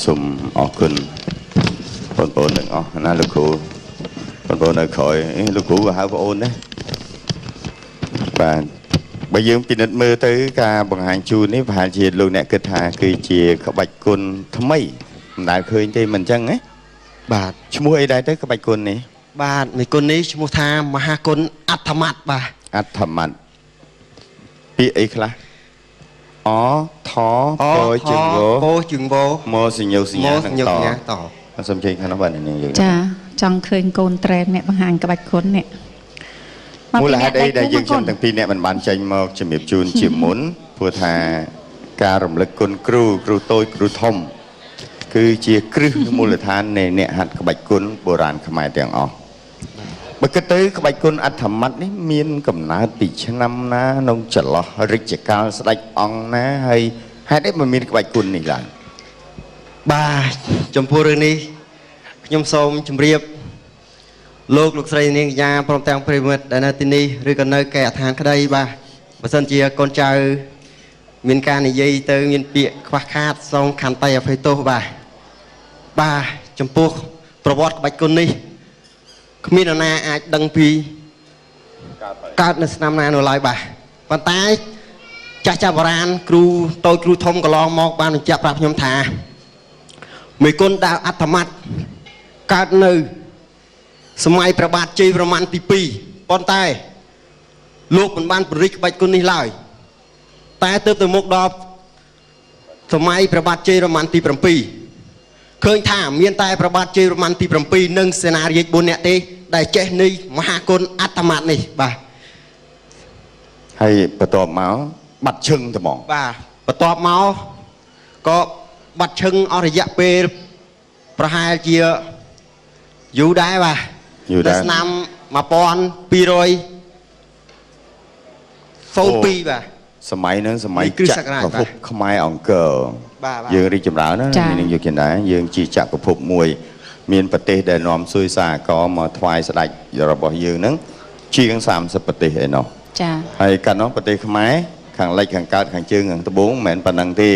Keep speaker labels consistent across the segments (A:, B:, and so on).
A: សូមអរគុណបងប្អូនទាំងអស់ណាលោកគ្រូបងប្អូននៅក្រោយលោកគ្រូក៏ហៅបងអូនដែរបាទបើយើងពិនិត្យមើលទៅការបង្ហាញជូននេះប្រហែលជាលោកអ្នកគិតថាគឺជាក្បាច់គុណថ្មីមិនដែលឃើញទេមិនអញ្ចឹងណាបាទឈ្មោះអីដែរទៅក្បាច់គុណនេះ
B: បាទនៃគុណនេះឈ្មោះថាមហាគុណអត្តម័តបាទ
A: អត្តម័តពាក្យអីខ្លះអថពោជើងវ
B: ពោជើងវ
A: មកសញ្ញោសញ្ញា
B: ត
A: សូមជើញខាងនោះបាទនេះយើង
C: ចាចង់ឃើញកូនត្រែមអ្នកបង្ហាញក្បាច់គុណនេះ
A: មូលហេតុអីដែលយើងខ្ញុំទាំងពីរអ្នកមិនបានចេញមកជំរាបជូនជាមុនព្រោះថាការរំលឹកគុណគ្រូតូចគ្រូធំគឺជាគ្រឹះមូលដ្ឋាននៃអ្នកហាត់ក្បាច់គុណបុរាណខ្មែរទាំងអស់បើគិតទៅក្បាច់គុណអត្តម័តនេះមានកំណើតពីឆ្នាំណាក្នុងចន្លោះរិជ្ជកាលស្ដេចអង្គណាហើយហេតុអីមិនមានក្បាច់គុណនេះឡើង
B: បាទចំពោះរឿងនេះខ្ញុំសូមជម្រាបលោកស្រីនាងកញ្ញាព្រមទាំងប្រិមិត្តដែលនៅទីនេះឬក៏នៅកែអដ្ឋានក្តីបាទបើសិនជាកូនចៅមានការនិយាយទៅមានពាក្យខ្វះខាតសូមខន្តីអភ័យទោសបាទចំពោះប្រវត្តិក្បាច់គុណនេះគ្មាននរណាអាចដឹងពីកើតនៅឆ្នាំណានោះឡើយបាទប៉ុន្តែចាស់បុរាណគ្រូតូចគ្រូធំកន្លងមកបានបញ្ជាក់ប្រាប់ខ្ញុំថាមេគុណដាវអត្តម័តកើតនៅសម័យព្រះបាទជ័យវរ្ម័នទី2ប៉ុន្តែលោកមិនបានពង្រីកក្បាច់គុណនេះឡើយតែទើបទៅមុខដល់សម័យព្រះបាទជ័យវរ្ម័នទី7ឃើញថាមានតែព្រះបាទជ័យវរ្ម័នទី7និងសេនារាជ4នាក់ទេដែលចេះនៃមហាគុណអត្តម័តនេះបាទ
A: ហើយបន្ទាប់មកបាត់ឈឹងត្មង
B: បាទបន្ទាប់មកក៏បាត់ឈឹងអស់រយៈពេលប្រហែលជាយូរដែរបាទឆ្នាំ1202បាទ
A: សម័យហ្នឹងសម័យចក្រភពខ្មែរអង្គរយើងរីកចម្រើនណានេះយកចិនដែរយើងជាចក្រភពមួយមានប្រទេសដែលនាំសួយសាករមកថ្វាយស្ដេចរបស់យើងហ្នឹងជាង30ប្រទេសឯណោះ
C: ចា
A: ហើយកាលនោះប្រទេសខ្មែរខាងលិចខាងកើតខាងជើងខាងត្បូងមិនមែនប៉ុណ្ណឹងទេ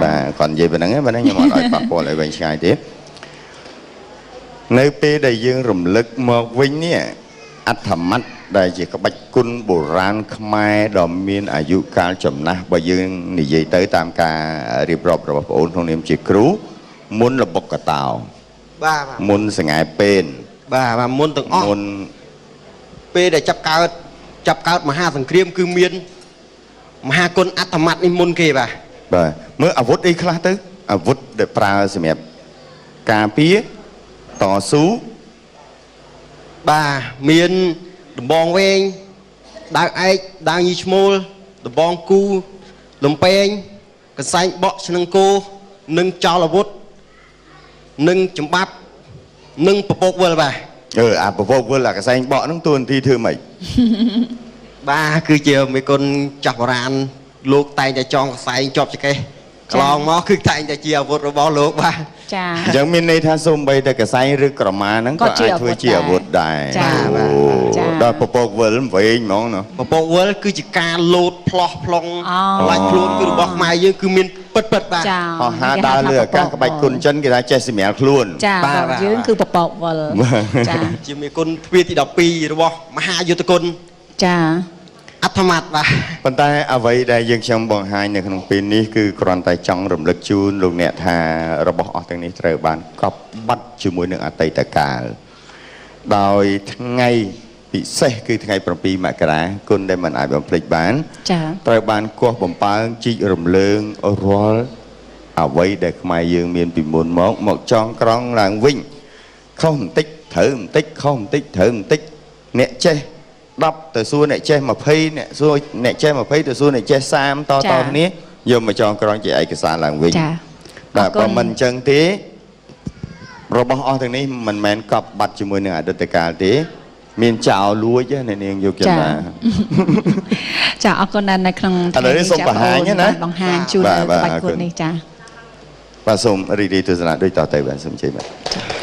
A: បាទគាត់និយាយប៉ុណ្ណឹងឯងខ្ញុំអត់ឲ្យប៉ះពាល់ឲ្យវិញឆ្ងាយទេនៅពេលដែលយើងរំលឹកមកវិញនេះអត្តម័តដែលជាក្បាច់គុណបុរាណខ្មែរដ៏មានអាយុកាលចំណាស់បើយើងនិយាយទៅតាមការរៀបរាប់របស់បងអូនក្នុងនាមជាគ្រូមុនលបុកកតោ
B: បាទ
A: មុនសង្ហែពេន
B: បាទមុនទាំងអស់
A: មុន
B: ពេលដែលចាប់កើតមហាសង្គ្រាមគឺមានមហាគុណអត្តម័តនេះមុនគេបាទ
A: មើលអាវុធអីខ្លះទៅអាវុធដែលប្រើសម្រាប់ការពារតស៊ូ
B: បាទមានដំបងវែងដាវឯកដាវញីឈ្មោលដំបងគូលំពេងកសែងបក់ឆ្នឹងគោនិងចោលអាវុធនិងចម្បាប់និងពពកវិលបាទ
A: អាពពកវិលអាកសែងបក់ហ្នឹងតួនាទីធ្វើម៉េច
B: បាទគឺជាមេគុណចាស់បុរាណលោកតែងតែចងកសែងជាប់ចកេះកន្លងមកគឺតែងតែជាអាវុធរបស់លោកបាទ
C: ចា
A: អញ្ចឹងមានន័យថាសូម្បីតែកសែងឬក្រមាហ្នឹងក៏អាចធ្វើជាអាវុធដែរ
C: ចា
A: ដល់ពពកវិលវែងហ្មងណា
B: ពពកវិលគឺជាការលោតផ្លោះប្លង់ឡាច់ខ្លួនគឺរបស់ខ្មែរយើងគឺមានពិតបាទ
A: អស់ហាដើរលើអាកាសក្បាច់គុណចិនគេថាចេះសម្រាលខ្លួន
C: ចាបាទយើងគឺពពកវិល
B: ចាជាមេគុណទ្វារទី12របស់មហាយុទ្ធគុណ
C: ចា
B: អត្តម័តបាទ
A: ប៉ុន្តែអ្វីដែលយើងខ្ញុំបង្ហាញនៅក្នុងពេលនេះគឺគ្រាន់តែចង់រំលឹកជូនលោកអ្នកថារបស់អស់ទាំងនេះត្រូវបានកប់បាត់ជាមួយនឹងអតីតកាលដោយថ្ងៃពិសេសគឺថ្ងៃ7មករាគុណដែលមិនអាចបំភ្លេចបាន
C: ចា
A: ត្រូវបានគោះបំពើងជីករំលើងរាល់អ្វីដែលខ្មែរយើងមានពីមុនមកចងក្រងឡើងវិញខុសបន្តិចត្រូវបន្តិចខុសបន្តិចត្រូវបន្តិចអ្នកចេះ 10ទៅសួរអ្នកចេះ20អ្នកសួរអ្នកចេះ20ទៅសួរអ្នកចេះ30តគ្នាយកមកចងក្រងជាឯកសារឡើងវិញ
C: ចា
A: បាទបើមិនអញ្ចឹងទេរបស់អស់ទាំងនេះមិនមែនកប់បាត់ជាមួយនឹងអតីតកាលទេមានចោលលួចណានាងយកចំណា
C: ចាអរគុណនៅក្នុង
A: ឥឡូវនេះសូមបង្ហាញណា
C: បង្ហាញជូននៅក្បាច់គុណនេះចា
A: បាទសូមរីករាយទស្សនាដូចតទៅបាទសូមជ័យបាទ
D: អ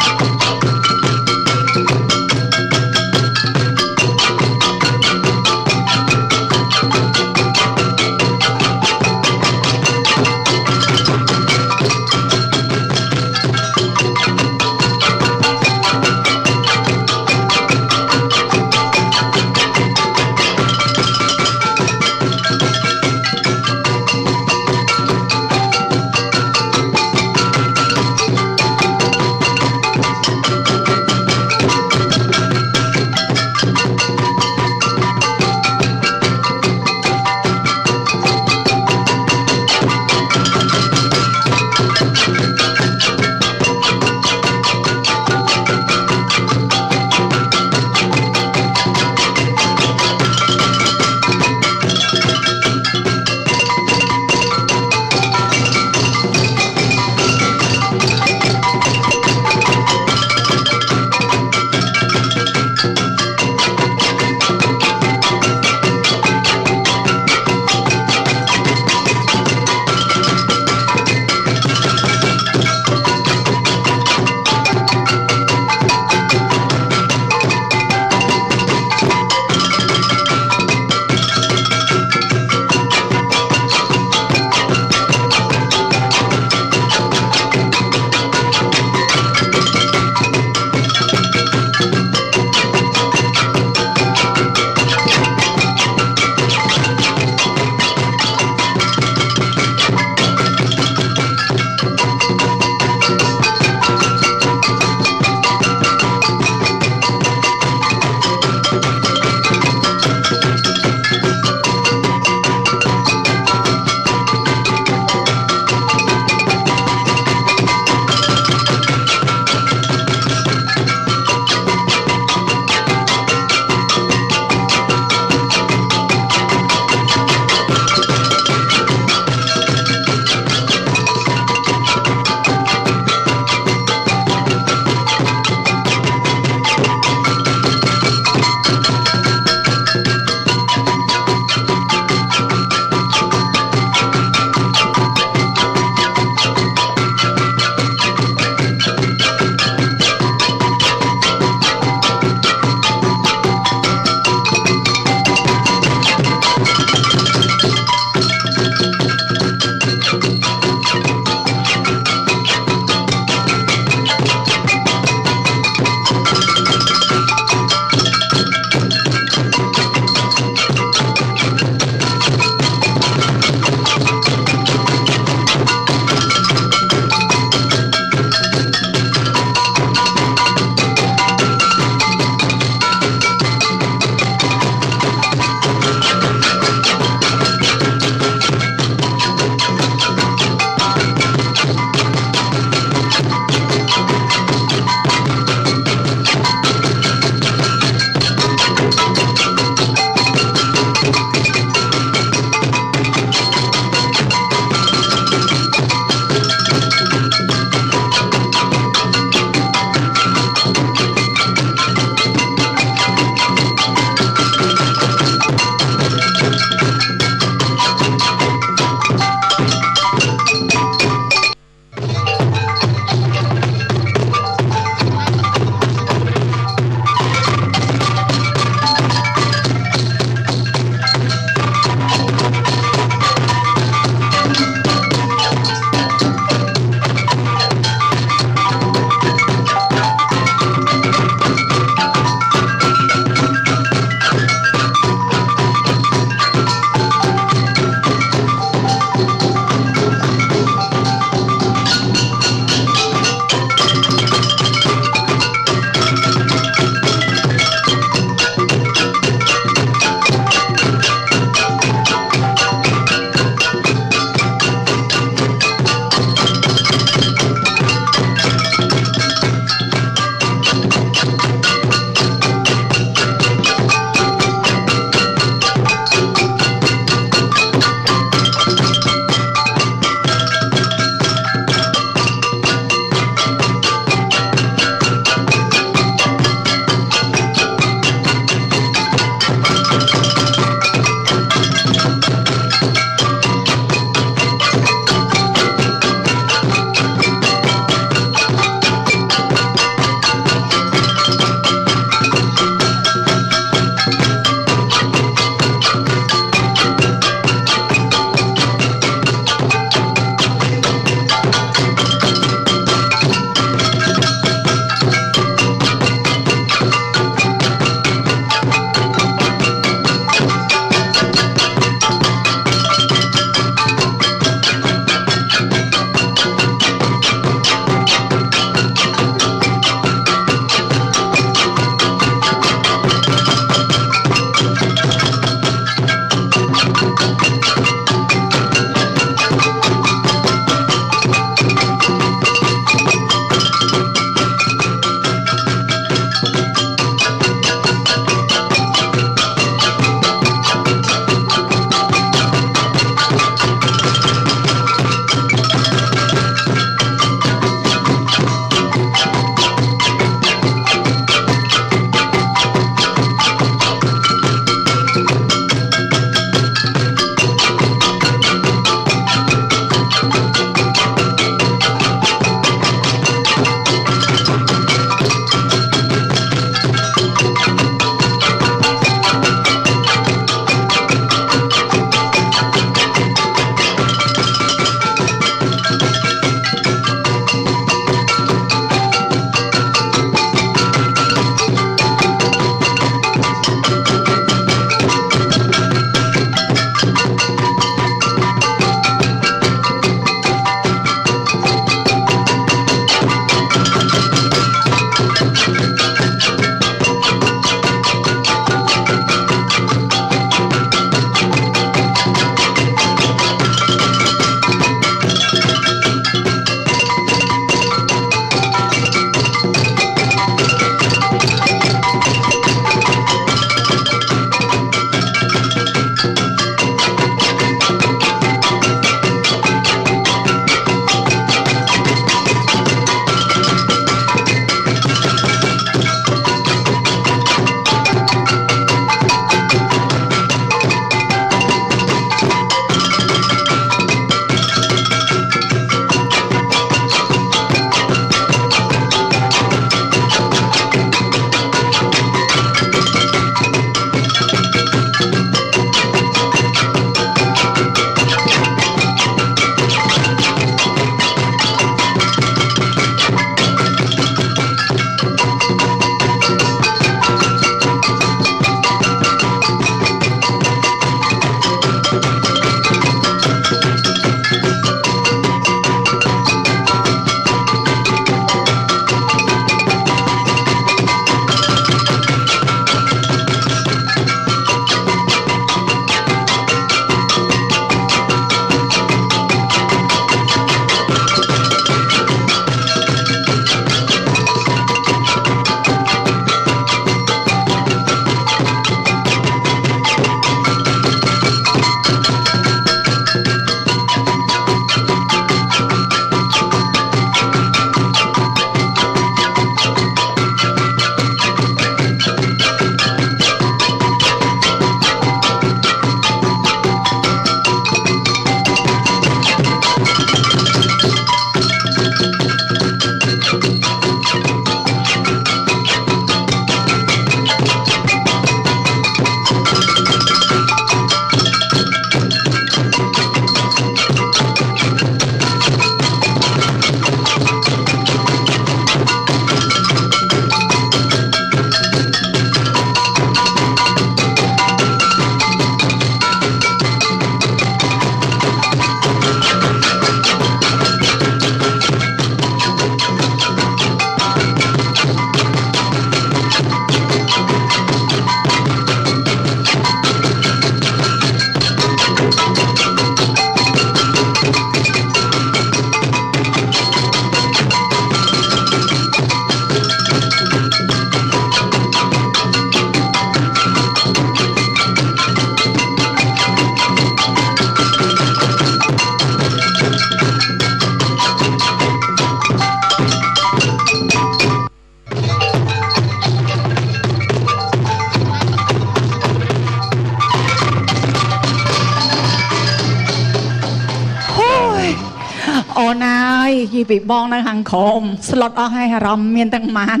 C: ហើយយីពីបងនៅខាងក្រោមស្លុតអស់ហើយអារម្មណ៍មានទាំងម៉ាន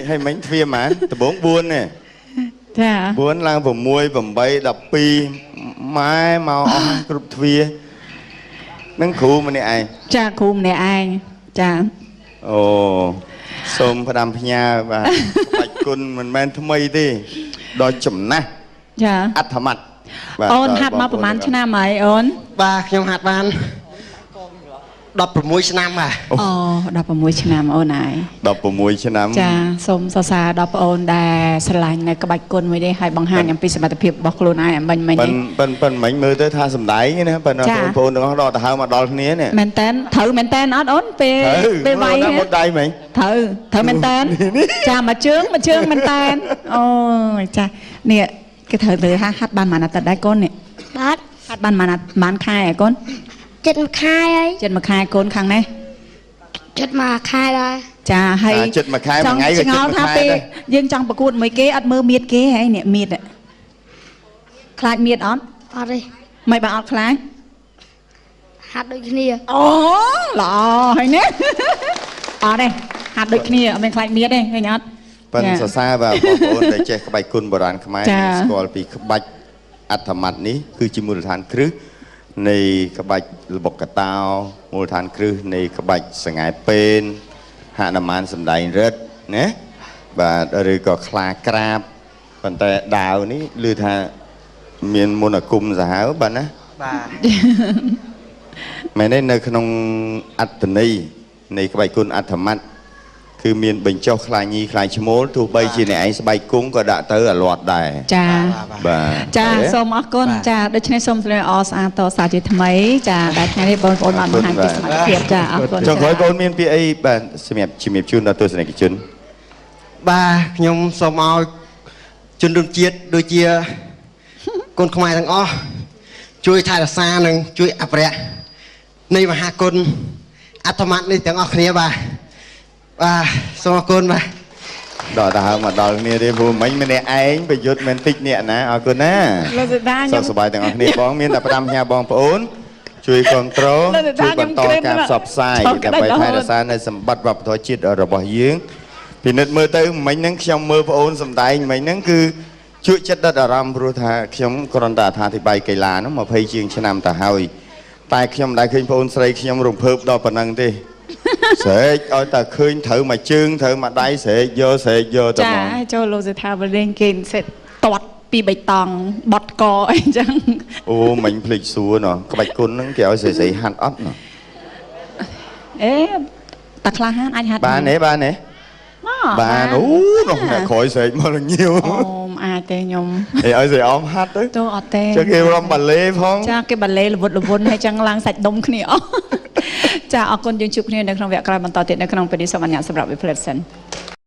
A: hay mấy phia mà từ 4 buôn nè
C: ចា
A: buôn lang 6 8 12 mai màu cục phia nâng khu mà này ai
C: ចាគ្រូម្នាក់ឯងចា
A: ồ xôm phải đam nha và bạch cun mình men thâm mây đi đòi chấm nè
C: ចា
A: ắt thầm mặt
C: អូនហាត់មកប្រហែលឆ្នាំហើយអូន
B: បាទខ្ញុំហាត់បាន16ឆ្នាំបាទ
C: អូ16ឆ្នាំអូនហើយ
A: đọc của mùi cho lắm
C: ចាសូមសរសើរដល់បងអូនដែលស្រឡាញ់នៅក្បាច់គុណមួយនេះហើយបង្ហាញអំពីសមត្ថភាពរបស់ខ្លួនឯងមិញនេះ
A: bên mình mơ tới tha sầm đáy nè bên phone nó đo tao mà đo thế nè
C: មែនតើត្រូវមែនតើអត់អូនពេលវាយ
A: nó một đáy mày
C: ត្រូវមែនតើចាមួយជើងមែនតើអូយចានេះគេត្រូវទៅហាត់បានមួយអាទិត្យដែរកូននេះ
D: បាទ
C: ហាត់បានមួយខែហើយកូន
D: ចិត្តមួយខែហើយ
C: ចិត្តមួយខែកូនខាងនេះ
D: ចិត្តមួយខែដែរ
C: ចាហើយ
A: ចិត្តមួយខែមួយថ្ងៃក៏
C: ចង់ឆ្ងល់ថាពេលយើងចង់ប្រកួតមួយគេអត់មើលមៀតគេហើយនេះមៀតខ្លាចមៀតអត់
D: អត់ទេ
C: មិនបើអត់ខ្លាច
D: ហាត់ដូចគ្នា
C: អូល្អហើយណាអត់ទេហាត់ដូចគ្នាអត់មានខ្លាចមៀតទេឃើញអត់
A: bên sờ xa vàបងប្អូនដែលចេះក្បាច់គុណបុរាណខ្មែរ
C: ចា
A: ស្គាល់ពីក្បាច់អត្ថម័តនេះគឺជាមូលដ្ឋានគ្រឹះនៃក្បាច់ល្បុក្កតោមូលដ្ឋានគ្រឹះនៃក្បាច់សង្ហែពេនហនុមានសម្ដែងរិទ្ធណាបាទឬក៏ខ្លាក្រាបប៉ុន្តែដាវនេះឮថាមានមន្តអាគមសាហាវបាទណា
B: បាទ
A: មែនទេនៅក្នុងអត្តន័យនៃក្បាច់គុណអត្ថម័តគឺមានបញ្ចុះខ្លាញីខ្លាញឈ្មោលទោះបីជាអ្នកឯងស្បែកគង់ក៏ដាក់ទៅអាលាត់ដែរ
C: ចា
A: បាទ
C: ចាសូមអរគុណចាដូច្នេះសូមស្លេអស្អាតតសាជាថ្មីចាដែលថ្ងៃនេះបងប្អូនបានបង្ហាញពីសមត្ថភាពចាអរគុណ
A: ចុងក្រោយបងមានពាក្យអីបាទសម្រាប់ជំរាបជូនដល់ទស្សនិកជន
B: បាទខ្ញុំសូមឲ្យជនរួមជាតិដូចជាកូនខ្មែរទាំងអស់ជួយថែរក្សានិងជួយអភិរក្សនៃមហាគុណអត្ថម័តនេះទាំងអស់គ្នាបាទបាទសូមអរគុណបាទ
A: ដល់ទៅមកដល់គ្នាទេព្រោះមិញម្នាក់ឯងប្រយុទ្ធមិនតិចអ្នកណាអរគុណណា
C: លោកសេតា
A: សុ
C: ខ្ញុំ
A: ខសប្បាយទាំងអស់គ្នាបងមានតែ5ផ្ញើបងប្អូនជួយគ្រប់គ្រង
C: លោកសេតា
A: ជួយបន្តការផ្សព្វផ្សាយ
C: ខ្ញុំក្រិត
A: ដើម្បី
C: រហូត
A: ថែរក្សានៅសម្បត្តិវប្បធម៌ជាតិរបស់យើងពិនិត្យមើលទៅមិញហ្នឹងខ្ញុំមើលបងប្អូនសំដែងមិញហ្នឹងគឺជួយចិត្តដិតអារម្មណ៍ព្រោះថាខ្ញុំគ្រាន់តែអត្ថាធិប្បាយកីឡាហ្នឹង20ជាងឆ្នាំទៅហើយតែខ្ញុំមិនដែលឃើញបងប្អូនស្រីខ្ញុំរំភើបដល់ប៉ុណ្ណឹងទេ ស្រែកឲ្យតែឃើញត្រូវមួយជើងត្រូវមួយដៃស្រែកយកទៅ
C: ចា
A: ហ្មង
C: ចូលលោកសេថាបលេងគេសេតតាត់ពីបៃតងបត់កអីចឹង
A: អូមិញភ្លេចសួរណោះក្បាច់គុណហ្នឹងគេឲ្យស្រីហាត់អត់ណោះ
C: អេតាក្លាហានអាចហាត់
A: បានទេបានទេបានអូណោះអ្នកក្រោយស្រែកមកលញៀវ
C: អូអាចទេខ្ញុំ
A: អេឲ្យស្រីអមហាត់ទៅ
C: ចូលអត់ទេ
A: ចុះគេរំបាឡេផង
C: ចាគេបាឡេលវត់លវន់ហើយចឹងឡើងសាច់ដុំគ្នាអស់ចាអរគុណយើងជួបគ្នានៅក្នុងវគ្គក្រោយបន្តទៀតនៅក្នុងពេលនេះសូមអនុញ្ញាតសម្រាប់វិផ្លិតសិន